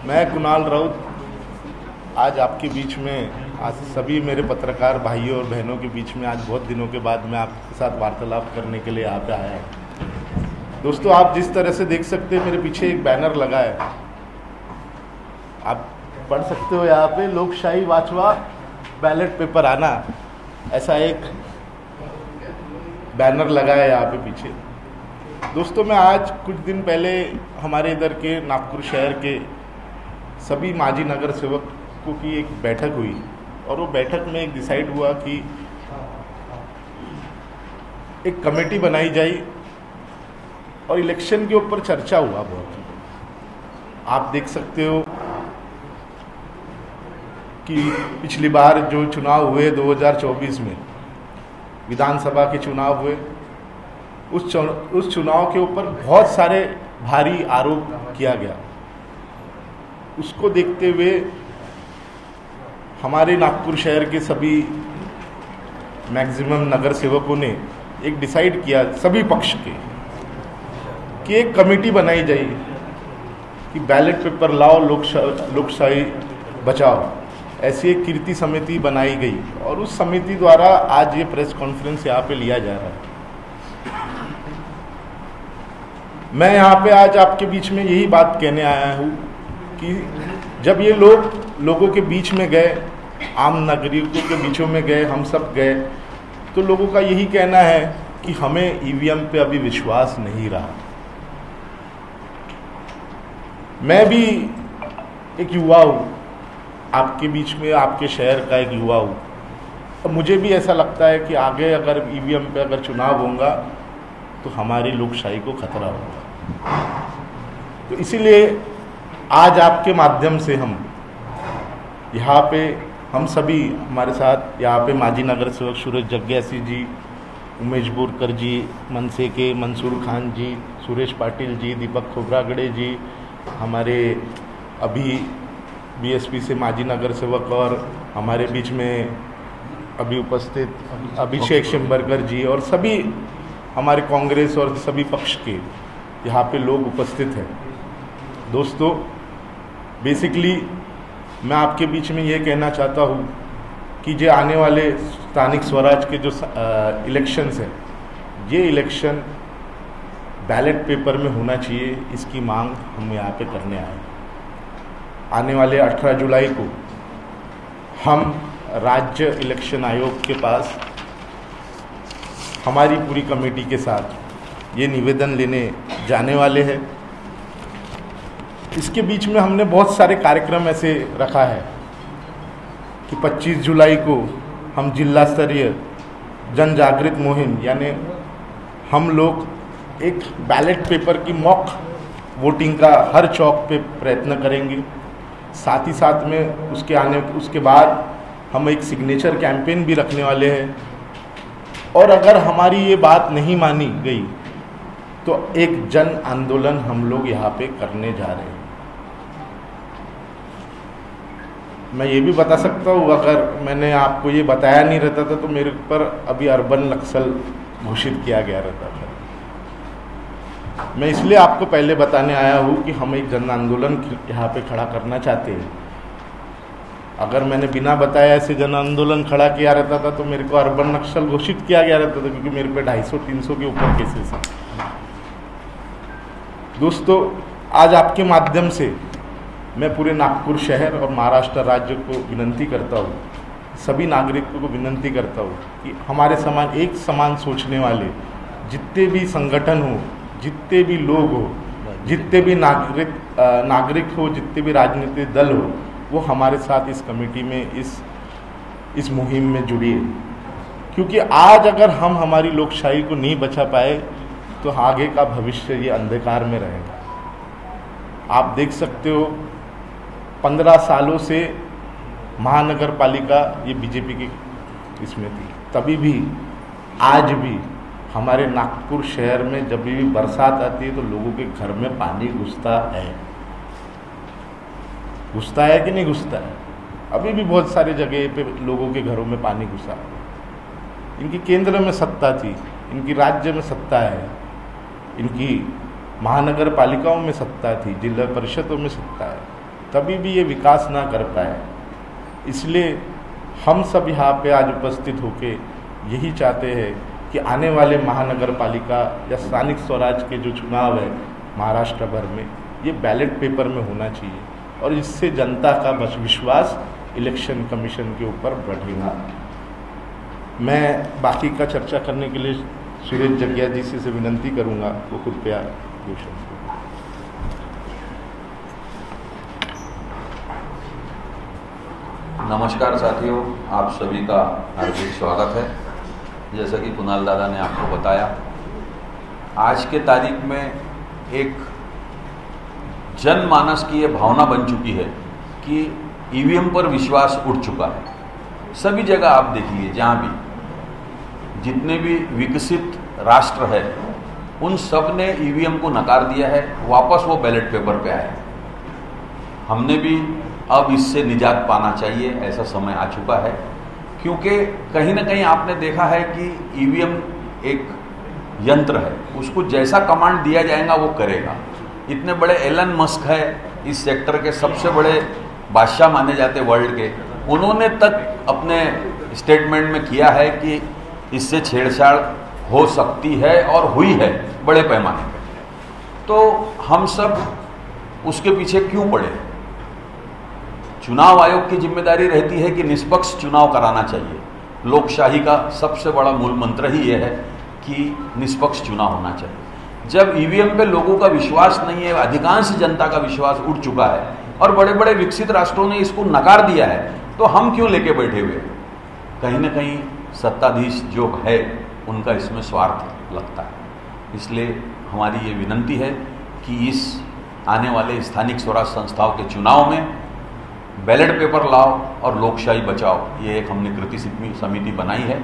मैं कुणाल राउत आज आपके बीच में, आज सभी मेरे पत्रकार भाइयों और बहनों के बीच में आज बहुत दिनों के बाद मैं आपके साथ वार्तालाप करने के लिए यहाँ पे आया हूँ। दोस्तों, आप जिस तरह से देख सकते हैं मेरे पीछे एक बैनर लगा है, आप पढ़ सकते हो यहाँ पे, लोकशाही वाचवा बैलेट पेपर आना, ऐसा एक बैनर लगा है यहाँ पे पीछे। दोस्तों, मैं आज कुछ दिन पहले हमारे इधर के नागपुर शहर के सभी माजी नगर सेवकों की एक बैठक हुई और वो बैठक में एक डिसाइड हुआ कि एक कमेटी बनाई जाए और इलेक्शन के ऊपर चर्चा हुआ बहुत। आप देख सकते हो कि पिछली बार जो चुनाव हुए 2024 में विधानसभा के चुनाव हुए, उस चुनाव के ऊपर बहुत सारे भारी आरोप किया गया। उसको देखते हुए हमारे नागपुर शहर के सभी मैक्सिमम नगर सेवकों ने एक डिसाइड किया, सभी पक्ष के, कि एक कमेटी बनाई जाए कि बैलेट पेपर लाओ, लोकशाही बचाओ। ऐसी एक कीर्ति समिति बनाई गई और उस समिति द्वारा आज ये प्रेस कॉन्फ्रेंस यहाँ पे लिया जा रहा है। मैं यहाँ पे आज आपके बीच में यही बात कहने आया हूँ कि जब ये लोगों के बीच में गए, आम नागरिकों के बीचों में गए, हम सब गए, तो लोगों का यही कहना है कि हमें ईवीएम पे अभी विश्वास नहीं रहा। मैं भी एक युवा हूँ, आपके बीच में, आपके शहर का एक युवा हूँ, और मुझे भी ऐसा लगता है कि आगे अगर ईवीएम पे अगर चुनाव होगा तो हमारी लोकशाही को खतरा होगा। तो इसीलिए आज आपके माध्यम से हम यहाँ पे, हम सभी, हमारे साथ यहाँ पे माजी नगर सेवक सूरज जग्यासी जी, उमेश बोरकर जी, मनसे के मंसूर खान जी, सुरेश पाटिल जी, दीपक खोबरागड़े जी, हमारे अभी बीएसपी से माजी नगर सेवक और हमारे बीच में अभी उपस्थित अभिषेक शिम्बरकर जी, और सभी हमारे कांग्रेस और सभी पक्ष के यहाँ पे लोग उपस्थित हैं। दोस्तों, बेसिकली मैं आपके बीच में ये कहना चाहता हूँ कि जो आने वाले स्थानिक स्वराज के जो इलेक्शंस हैं, ये इलेक्शन बैलेट पेपर में होना चाहिए, इसकी मांग हम यहाँ पे करने आए। आने वाले 18 जुलाई को हम राज्य इलेक्शन आयोग के पास हमारी पूरी कमेटी के साथ ये निवेदन लेने जाने वाले हैं। इसके बीच में हमने बहुत सारे कार्यक्रम ऐसे रखा है कि 25 जुलाई को हम जिला स्तरीय जन जागृत मुहिम, यानी हम लोग एक बैलेट पेपर की मॉक वोटिंग का हर चौक पे प्रयत्न करेंगे। साथ ही साथ में उसके बाद हम एक सिग्नेचर कैंपेन भी रखने वाले हैं, और अगर हमारी ये बात नहीं मानी गई तो एक जन आंदोलन हम लोग यहाँ पे करने जा रहे हैं। मैं ये भी बता सकता हूँ, अगर मैंने आपको ये बताया नहीं रहता था तो मेरे पर अभी अर्बन नक्सल घोषित किया गया रहता था। मैं इसलिए आपको पहले बताने आया हूँ कि हम एक जन आंदोलन यहाँ पे खड़ा करना चाहते हैं। अगर मैंने बिना बताया ऐसे जन आंदोलन खड़ा किया रहता था तो मेरे को अर्बन नक्सल घोषित किया गया रहता था, क्योंकि मेरे पे 250-300 के ऊपर केसेस हैं। दोस्तों, आज आपके माध्यम से मैं पूरे नागपुर शहर और महाराष्ट्र राज्य को विनती करता हूँ, सभी नागरिकों को विनती करता हूँ कि हमारे समान, एक समान सोचने वाले जितने भी संगठन हो, जितने भी लोग हो, जितने भी नागरिक हो, जितने भी राजनीतिक दल हो, वो हमारे साथ इस कमेटी में, इस मुहिम में जुड़िए। क्योंकि आज अगर हम हमारी लोकशाही को नहीं बचा पाए तो आगे का भविष्य ये अंधकार में रहेगा। आप देख सकते हो 15 सालों से महानगर पालिका ये बीजेपी की इसमें थी, तभी भी आज भी हमारे नागपुर शहर में जब भी बरसात आती है तो लोगों के घर में पानी घुसता है कि नहीं घुसता है? अभी भी बहुत सारी जगह पे लोगों के घरों में पानी घुसा है। इनकी केंद्र में सत्ता थी, इनकी राज्य में सत्ता है, इनकी महानगर पालिकाओं में सत्ता थी, जिला परिषदों में सत्ता है, तभी भी ये विकास ना कर पाए। इसलिए हम सब यहाँ पे आज उपस्थित होके यही चाहते हैं कि आने वाले महानगर पालिका या स्थानिक स्वराज के जो चुनाव है महाराष्ट्र भर में, ये बैलेट पेपर में होना चाहिए और इससे जनता का विश्वास इलेक्शन कमीशन के ऊपर बढ़ेगा। मैं बाकी का चर्चा करने के लिए सुरेश जगिया जी से विनंती करूंगा, वो कृपया घोषणा। नमस्कार साथियों, आप सभी का हार्दिक स्वागत है। जैसा कि कुणाल दादा ने आपको बताया, आज के तारीख में एक जनमानस की ये भावना बन चुकी है कि ईवीएम पर विश्वास उठ चुका है। सभी जगह आप देखिए, जहाँ भी जितने भी विकसित राष्ट्र है उन सब ने ईवीएम को नकार दिया है, वापस वो बैलेट पेपर पे आए। हमने भी अब इससे निजात पाना चाहिए, ऐसा समय आ चुका है। क्योंकि कहीं ना कहीं आपने देखा है कि ईवीएम एक यंत्र है, उसको जैसा कमांड दिया जाएगा वो करेगा। इतने बड़े एलन मस्क है, इस सेक्टर के सबसे बड़े बादशाह माने जाते वर्ल्ड के, उन्होंने तक अपने स्टेटमेंट में किया है कि इससे छेड़छाड़ हो सकती है और हुई है बड़े पैमाने पर। तो हम सब उसके पीछे क्यों पड़े? चुनाव आयोग की जिम्मेदारी रहती है कि निष्पक्ष चुनाव कराना चाहिए। लोकशाही का सबसे बड़ा मूल मंत्र ही यह है कि निष्पक्ष चुनाव होना चाहिए। जब ईवीएम पे लोगों का विश्वास नहीं है, अधिकांश जनता का विश्वास उठ चुका है और बड़े बड़े विकसित राष्ट्रों ने इसको नकार दिया है, तो हम क्यों लेके बैठे हुए? कहीं ना कहीं सत्ताधीश जो है उनका इसमें स्वार्थ लगता है। इसलिए हमारी ये विनंती है कि इस आने वाले स्थानिक स्वराज संस्थाओं के चुनाव में बैलेट पेपर लाओ और लोकशाही बचाओ। ये एक हमने कृति समिति बनाई है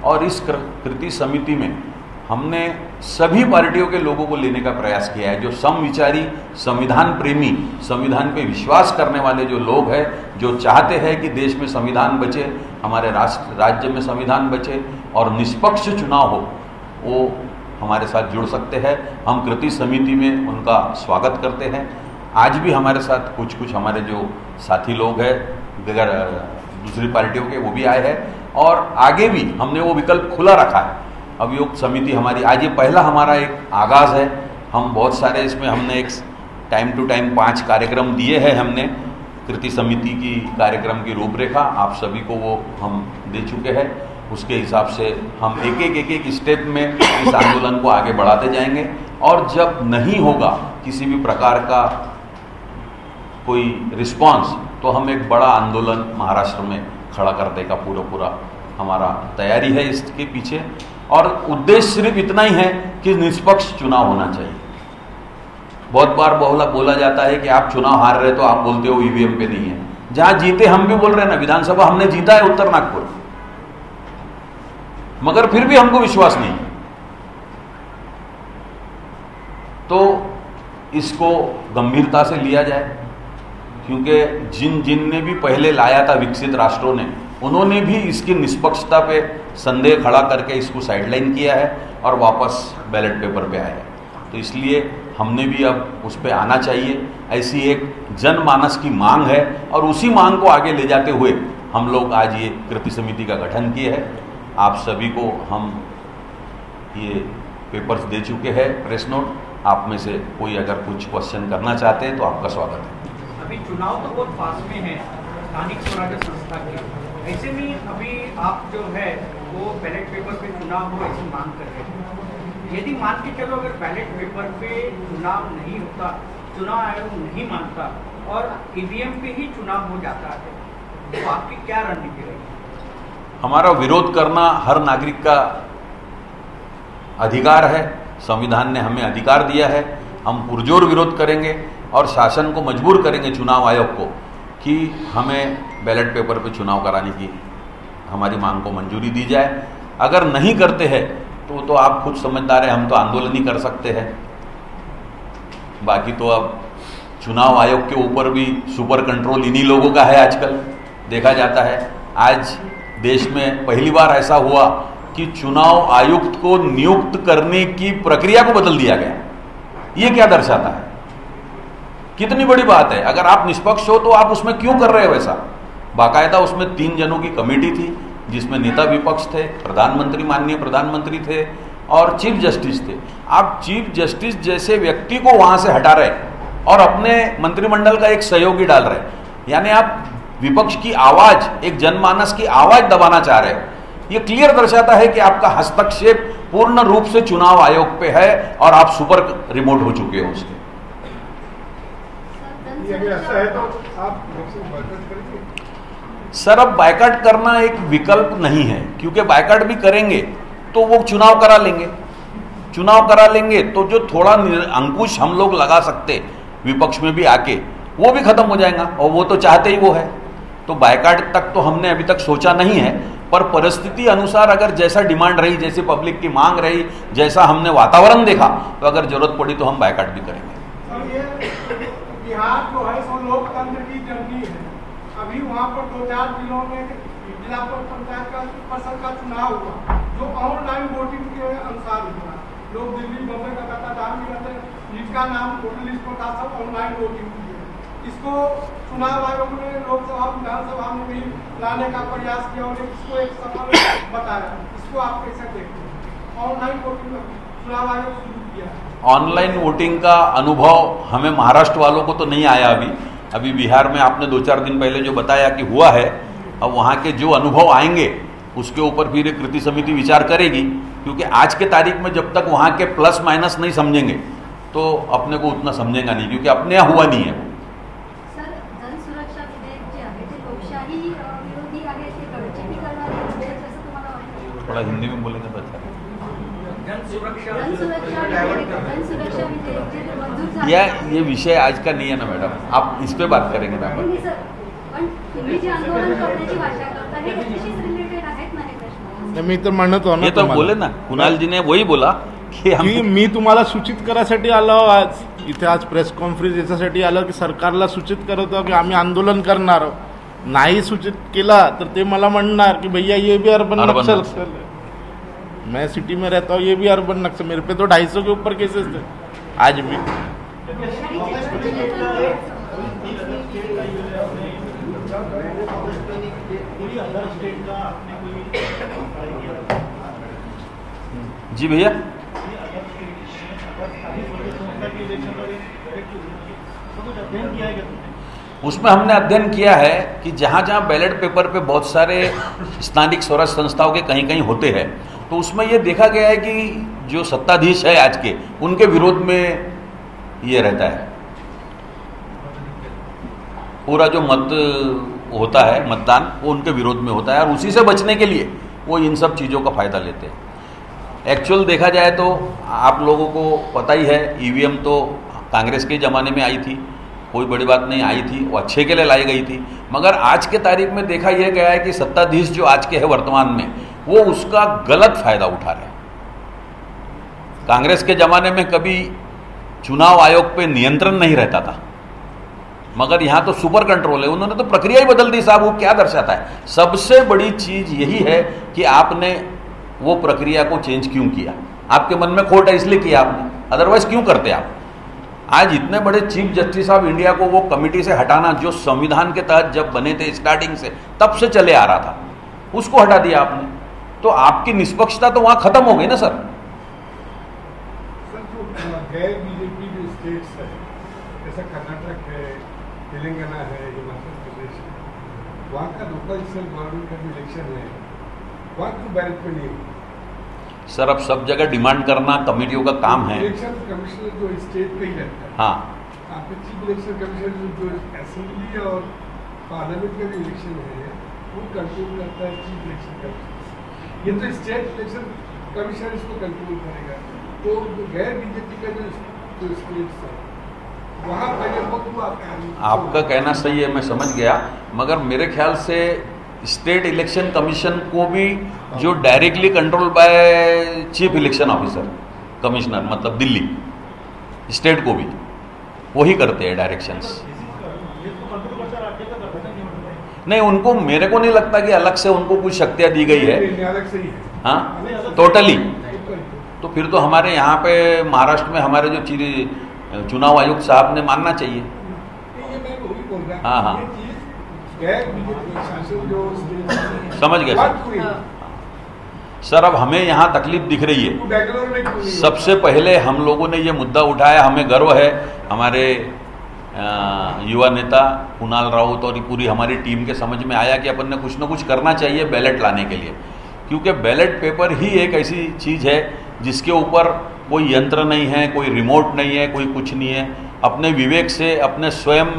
और इस कृति समिति में हमने सभी पार्टियों के लोगों को लेने का प्रयास किया है, जो समविचारी, संविधान प्रेमी, संविधान पे विश्वास करने वाले जो लोग हैं, जो चाहते हैं कि देश में संविधान बचे, हमारे राज्य में संविधान बचे और निष्पक्ष चुनाव हो, वो हमारे साथ जुड़ सकते हैं। हम कृति समिति में उनका स्वागत करते हैं। आज भी हमारे साथ कुछ हमारे जो साथी लोग हैं बगैर दूसरी पार्टियों के, वो भी आए हैं और आगे भी हमने वो विकल्प खुला रखा है। अभियोग समिति हमारी आज ये पहला हमारा एक आगाज़ है। हम बहुत सारे इसमें हमने एक टाइम टू टाइम 5 कार्यक्रम दिए हैं। हमने कृति समिति की कार्यक्रम की रूपरेखा आप सभी को वो हम दे चुके हैं। उसके हिसाब से हम एक स्टेप में इस आंदोलन को आगे बढ़ाते जाएंगे और जब नहीं होगा किसी भी प्रकार का कोई रिस्पांस, तो हम एक बड़ा आंदोलन महाराष्ट्र में खड़ा करने का पूरा हमारा तैयारी है इसके पीछे। और उद्देश्य सिर्फ इतना ही है कि निष्पक्ष चुनाव होना चाहिए। बहुत बार बोला जाता है कि आप चुनाव हार रहे तो आप बोलते हो ईवीएम पे नहीं है। जहां जीते हम भी बोल रहे हैं ना, विधानसभा हमने जीता है उत्तर नागपुर, मगर फिर भी हमको विश्वास नहीं। तो इसको गंभीरता से लिया जाए, क्योंकि जिन ने भी पहले लाया था विकसित राष्ट्रों ने, उन्होंने भी इसकी निष्पक्षता पे संदेह खड़ा करके इसको साइडलाइन किया है और वापस बैलेट पेपर पे आया है। तो इसलिए हमने भी अब उस पर आना चाहिए। ऐसी एक जनमानस की मांग है और उसी मांग को आगे ले जाते हुए हम लोग आज ये कृति समिति का गठन किए हैं। आप सभी को हम ये पेपर्स दे चुके हैं, प्रेस नोट। आप में से कोई अगर कुछ क्वेश्चन करना चाहते हैं तो आपका स्वागत है। अभी चुनाव तो बहुत पास में है स्थानिक स्वराज संस्था के, ऐसे में अभी आप जो है वो बैलेट पेपर पे चुनाव हो ऐसी मांग कर रहे हैं। यदि मान के चलो अगर बैलेट पेपर पे चुनाव नहीं होता, चुनाव आयोग नहीं मानता और ईवीएम पे ही चुनाव हो जाता है, तो आपकी क्या रणनीति रहेगी? हमारा विरोध करना हर नागरिक का अधिकार है। संविधान ने हमें अधिकार दिया है। हम पुरजोर विरोध करेंगे और शासन को मजबूर करेंगे, चुनाव आयोग को, कि हमें बैलेट पेपर पे चुनाव कराने की हमारी मांग को मंजूरी दी जाए। अगर नहीं करते हैं तो आप खुद समझदार हैं, हम तो आंदोलन ही कर सकते हैं। बाकी तो अब चुनाव आयोग के ऊपर भी सुपर कंट्रोल इन्हीं लोगों का है। आजकल देखा जाता है, आज देश में पहली बार ऐसा हुआ कि चुनाव आयुक्त को नियुक्त करने की प्रक्रिया को बदल दिया गया। ये क्या दर्शाता है? कितनी बड़ी बात है। अगर आप निष्पक्ष हो तो आप उसमें क्यों कर रहे हो ऐसा? बाकायदा उसमें 3 जनों की कमेटी थी जिसमें नेता विपक्ष थे, प्रधानमंत्री, माननीय प्रधानमंत्री थे और चीफ जस्टिस थे। आप चीफ जस्टिस जैसे व्यक्ति को वहां से हटा रहे और अपने मंत्रिमंडल का एक सहयोगी डाल रहे, यानी आप विपक्ष की आवाज, एक जनमानस की आवाज दबाना चाह रहे हो। यह क्लियर दर्शाता है कि आपका हस्तक्षेप पूर्ण रूप से चुनाव आयोग पे है और आप सुपर रिमोट हो चुके हो उसके। ऐसा है तो आप करेंगे? सर, अब बायकॉट करना एक विकल्प नहीं है, क्योंकि बायकॉट भी करेंगे तो वो चुनाव करा लेंगे। चुनाव करा लेंगे तो जो थोड़ा अंकुश हम लोग लगा सकते विपक्ष में भी आके, वो भी खत्म हो जाएगा और वो तो चाहते ही वो है। तो बायकॉट तक तो हमने अभी तक सोचा नहीं है, पर परिस्थिति अनुसार अगर जैसा डिमांड रही, जैसी पब्लिक की मांग रही, जैसा हमने वातावरण देखा, तो अगर जरूरत पड़ी तो हम बायकॉट भी करेंगे। बिहार जो है सो लोकतंत्र की जननी है। अभी वहाँ पर 2-4 जिलों में जिला पंचायत का परिषद का चुनाव हुआ जो ऑनलाइन वोटिंग के अनुसार हुआ। लोग दिल्ली बम्बई कलकत्ता जहाँ भी रहते हैं, जिसका नाम वोटर लिस्ट पर था, सब ऑनलाइन वोटिंग की है। इसको चुनाव आयोग ने लोकसभा विधानसभा में भी लाने का प्रयास किया और इसको एक सफल बताया। इसको आप कैसे देखते हैं? ऑनलाइन वोटिंग चुनाव आयोग शुरू किया। ऑनलाइन वोटिंग का अनुभव हमें महाराष्ट्र वालों को तो नहीं आया अभी बिहार में आपने 2-4 दिन पहले जो बताया कि हुआ है। अब वहाँ के जो अनुभव आएंगे उसके ऊपर फिर एक कृति समिति विचार करेगी, क्योंकि आज के तारीख में जब तक वहाँ के प्लस माइनस नहीं समझेंगे तो अपने को उतना समझेगा नहीं, क्योंकि अपने यहाँ हुआ नहीं है। सर, जनसुरक्षा विधेयक जे आहे ते लोकशाही विरोधी आहे, ते गडचिरोली करणारे विधेयक असं तुम्हाला वाटतं? थोड़ा हिंदी में बोलेंगे तो अच्छा। जनसुरक्षा विधेयक जे मंजूर झालं, ये विषय आज का नहीं है ना मैडम, आप इस पे बात करेंगे ना। नाही सर, पण तुम्ही जे आंदोलन करण्याची भाषा करता हे त्याच्याशीच रिलेटेड आहेत ना हे प्रश्न? मी तर म्हणत हो ना, ये तो बोले ना, कुणाल जी ने वही बोला की मी तुम्हाला सूचित करायसाठी आलो आज इथे, आज प्रेस कॉन्फरन्स याच्यासाठी आलो की सरकारला सूचित करत की आम्ही आंदोलन करणार आहोत। नाही सूचित केला तर ते मला म्हणणार की भैया ये भी अर्बन नक्सल है, मैं सिटी में रहता हूँ, ये भी अर्बन नक्सल। मेरे पे तो 250 के ऊपर केसेस थे आज भी। जी भैया, उसमें हमने अध्ययन किया है कि जहाँ जहाँ बैलेट पेपर पे बहुत सारे स्थानिक स्वराज संस्थाओं के कहीं कहीं होते हैं, तो उसमें ये देखा गया है कि जो सत्ताधीश है आज के, उनके विरोध में ये रहता है। पूरा जो मत होता है, मतदान, वो उनके विरोध में होता है और उसी से बचने के लिए वो इन सब चीज़ों का फायदा लेते हैं। एक्चुअल देखा जाए तो आप लोगों को पता ही है, ईवीएम तो कांग्रेस के ज़माने में आई थी, कोई बड़ी बात नहीं आई थी, वो अच्छे के लिए लाई गई थी। मगर आज के तारीख में देखा यह गया है कि सत्ताधीश जो आज के है वर्तमान में, वो उसका गलत फायदा उठा रहे हैं। कांग्रेस के ज़माने में कभी चुनाव आयोग पे नियंत्रण नहीं रहता था, मगर यहाँ तो सुपर कंट्रोल है। उन्होंने तो प्रक्रिया ही बदल दी साहब। वो क्या दर्शाता है? सबसे बड़ी चीज़ यही है कि आपने वो प्रक्रिया को चेंज क्यों किया? आपके मन में खोट है इसलिए किया आपने, अदरवाइज क्यों करते आप? आज इतने बड़े चीफ जस्टिस ऑफ इंडिया को वो कमेटी से हटाना, जो संविधान के तहत जब बने थे स्टार्टिंग से तब से चले आ रहा था, उसको हटा दिया आपने, तो आपकी निष्पक्षता तो वहां खत्म हो गई ना सर। जो गैर बीजेपी जो स्टेट्स है, जैसा कर्नाटक है, तेलंगाना है, हिमाचल प्रदेश है, वहाँ का लोकल सेल्फ गवर्नमेंट का जो इलेक्शन है, वहाँ क्यों बैलेट पे नहीं? सर, अब सब जगह डिमांड करना कमेटियों का काम है। इलेक्शन कमिश्नर जो स्टेट पे ही रहता है, हाँ, आपके चीफ इलेक्शन कमिश्नर जो असेंबली और पार्लियामेंट का जो इलेक्शन है वो कंट्रोल करता है चीफ इलेक्शन कमिश्नर। ये तो स्टेट इलेक्शन कमिश्नर इसको कंट्रोल करेगा। तो गैर बीजेपी का जो स्टेट्स है वहाँ पहले बहुत आपका कहना सही है, मैं समझ गया, मगर मेरे ख्याल से स्टेट इलेक्शन कमीशन को भी जो directly control by chief election officer commissioner, मतलब दिल्ली स्टेट को भी वही करते हैं डायरेक्शंस। नहीं, उनको, मेरे को नहीं लगता कि अलग से उनको कुछ शक्तियां दी गई है। हाँ, टोटली। तो फिर तो हमारे यहाँ पे महाराष्ट्र में हमारे जो चुनाव आयुक्त साहब ने मानना चाहिए। वही बोल रहा है। हाँ, हाँ। ये चीज गैर बीजेपी शासन जो समझ गए सर। सर अब हमें यहाँ तकलीफ दिख रही है। बेंगलोर में क्यों नहीं सबसे पहले हम लोगों ने ये मुद्दा उठाया, हमें गर्व है हमारे युवा नेता कुणाल राउत और पूरी हमारी टीम के समझ में आया कि अपन ने कुछ ना कुछ करना चाहिए बैलेट लाने के लिए, क्योंकि बैलेट पेपर ही एक ऐसी चीज़ है जिसके ऊपर कोई यंत्र नहीं है, कोई रिमोट नहीं है, कोई कुछ नहीं है। अपने विवेक से, अपने स्वयं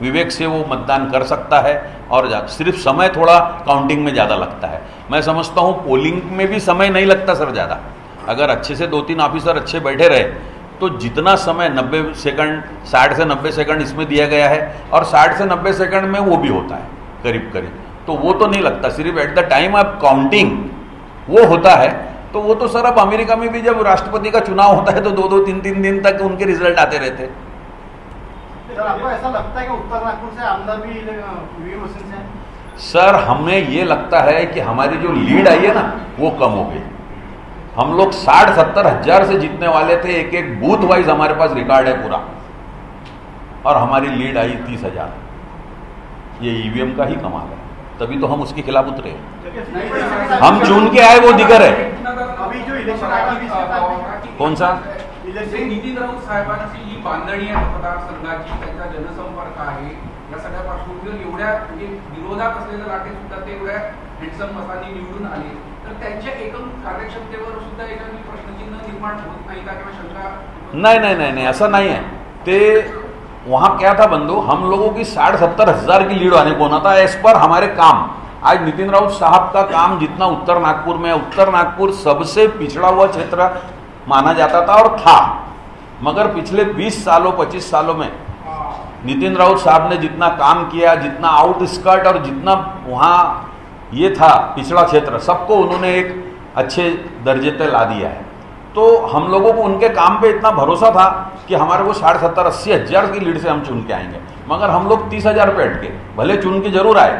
विवेक से वो मतदान कर सकता है। और सिर्फ समय थोड़ा काउंटिंग में ज़्यादा लगता है। मैं समझता हूँ पोलिंग में भी समय नहीं लगता सर ज़्यादा। अगर अच्छे से 2-3 ऑफिसर अच्छे बैठे रहे तो जितना समय 90 सेकंड, 60 से 90 सेकंड इसमें दिया गया है और 60 से 90 सेकंड में वो भी होता है करीब करीब, तो वो तो नहीं लगता। सिर्फ at the time of counting वो होता है। तो वो तो सर अब अमेरिका में भी जब राष्ट्रपति का चुनाव होता है तो 2-2, 3-3 दिन तक उनके रिजल्ट आते रहते हैं। सर आपको ऐसा लगता है कि उत्तर नागपुर से आमदार भी ईवीएम मशीन से है? सर हमें ये लगता है कि हमारी जो लीड आई है ना वो कम हो गई। हम लोग 60-70 हजार से जीतने वाले थे, एक एक बूथ वाइज हमारे पास रिकॉर्ड है पूरा, और हमारी लीड आई 30,000। ये ईवीएम का ही कमाल है, तभी तो हम उसके खिलाफ उतरे। हम चुन के आए वो दिगर है। अभी जो इलेक्शन कौन सा नितीन राऊत साहेबांची ही बांधणी आहे मतदारसंघाची, त्यांचा जनसंपर्क आहे, या सगळ्या पार्श्वभूमीवर एवढ्या म्हणजे विरोधात असलेले लाटे सुद्धा ते एवढ्या हँडसम मतांनी निवडून आले, तर त्यांच्या एकूण कार्यक्षमतेवर सुद्धा एखादी प्रश्नचिन्ह निर्माण होत नाही का किंवा शंका? नहीं ऐसा नहीं है। ते वहाँ क्या था बंधु, हम लोगों की 60-70 हजार की लीड आने को होना था एज पर हमारे काम। आज नितिन राऊत साहब का काम जितना उत्तर नागपुर में, उत्तर नागपुर सबसे पिछड़ा हुआ क्षेत्र माना जाता था और था, मगर पिछले 20 सालों 25 सालों में नितिन राऊत साहब ने जितना काम किया, जितना आउटस्कर्ट और जितना वहाँ ये था पिछड़ा क्षेत्र, सबको उन्होंने एक अच्छे दर्जे पे ला दिया है। तो हम लोगों को उनके काम पे इतना भरोसा था कि हमारे को 60-70-80 हजार की लीड से हम चुन के आएंगे, मगर हम लोग 30,000 पे अटके। भले चुन के जरूर आए,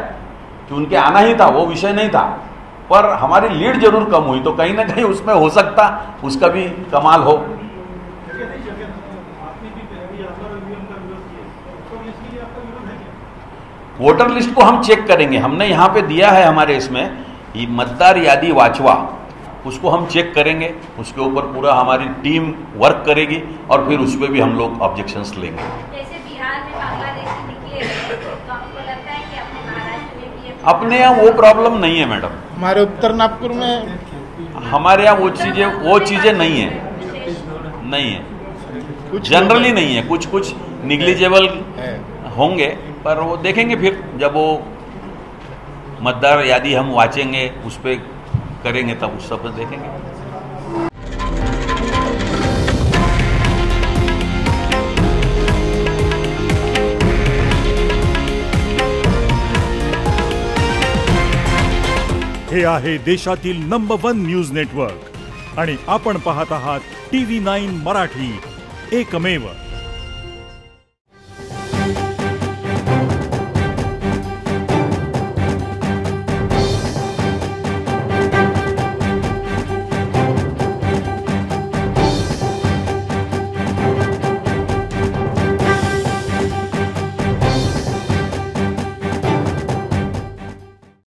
चुन के आना ही था, वो विषय नहीं था, पर हमारी लीड जरूर कम हुई। तो कहीं ना कहीं उसमें हो सकता उसका भी कमाल हो। वोटर लिस्ट को हम चेक करेंगे, हमने यहाँ पे दिया है हमारे इसमें मतदार यादी वाचवा, उसको हम चेक करेंगे, उसके ऊपर पूरा हमारी टीम वर्क करेगी और फिर उस पर भी हम लोग ऑब्जेक्शंस लेंगे। जैसे बिहार में बांग्लादेश से निकले तो आपको लगता है कि अपने महाराष्ट्र में भी अपने यहाँ वो प्रॉब्लम नहीं है मैडम, हमारे उत्तर नागपुर में हमारे यहाँ वो चीज़ें नहीं है, कुछ जनरली नहीं है, कुछ निग्लिजेबल होंगे, पर वो देखेंगे फिर जब वो मतदार यादी हम वाचेंगे, उस पर करेंगे, तब उस सब देखेंगे। हे आहे देशातील नंबर 1 न्यूज नेटवर्क आणि आपण पाहत आहात TV9 मराठी, एकमेव।